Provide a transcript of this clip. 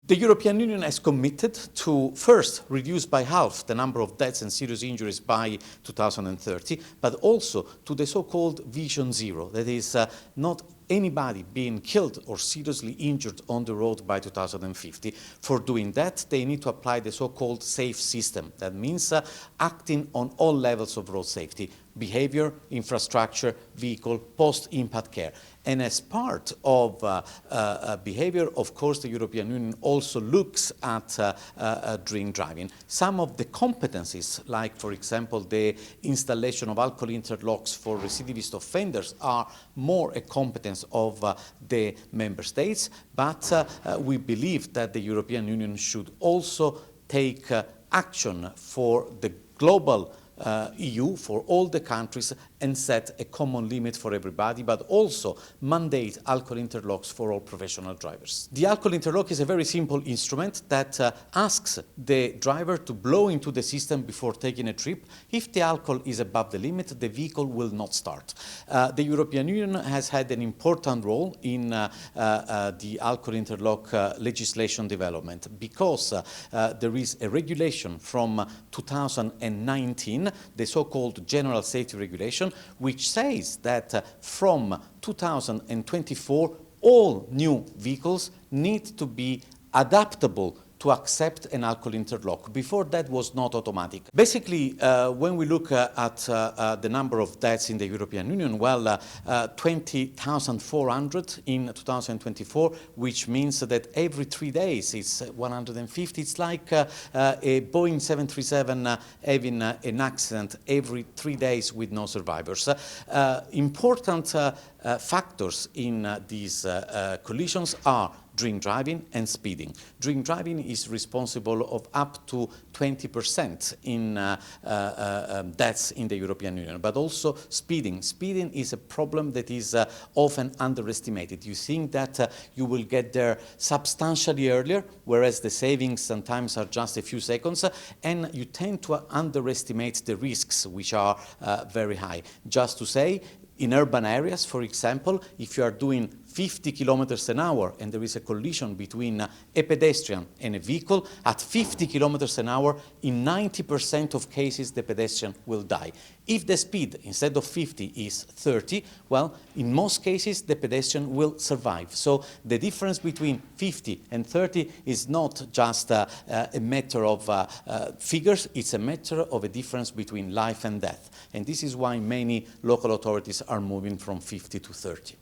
The European Union has committed to first reduce by half the number of deaths and serious injuries by 2030, but also to the so-called Vision Zero, that is not anybody being killed or seriously injured on the road by 2050. For doing that, they need to apply the so-called safe system. That means acting on all levels of road safety: behavior, infrastructure, vehicle, post-impact care. And as part of behavior, of course, the European Union also looks at drink driving. Some of the competencies, like, for example, the installation of alcohol interlocks for recidivist offenders, are more a competence of the member states, but we believe that the European Union should also take action for the global EU, for all the countries, and set a common limit for everybody, but also mandate alcohol interlocks for all professional drivers. The alcohol interlock is a very simple instrument that asks the driver to blow into the system before taking a trip. If the alcohol is above the limit, the vehicle will not start. The European Union has had an important role in the alcohol interlock legislation development, because there is a regulation from 2019, the so-called General Safety Regulation, which says that from 2024, all new vehicles need to be adaptable to accept an alcohol interlock. Before, that was not automatic. Basically, when we look at the number of deaths in the European Union, well, 20,400 in 2024, which means that every 3 days it's 150. It's like a Boeing 737 having an accident every 3 days with no survivors. Important factors in these collisions are drink driving and speeding. Drink driving is responsible of up to 20% in deaths in the European Union, but also speeding. Speeding is a problem that is often underestimated. You think that you will get there substantially earlier, whereas the savings sometimes are just a few seconds, and you tend to underestimate the risks, which are very high. Just to say, in urban areas, for example, if you are doing 50 kilometers an hour and there is a collision between a pedestrian and a vehicle, at 50 kilometers an hour, in 90% of cases, the pedestrian will die. If the speed, instead of 50, is 30, well, in most cases, the pedestrian will survive. So the difference between 50 and 30 is not just a matter of figures, it's a matter of a difference between life and death. And this is why many local authorities are moving from 50 to 30.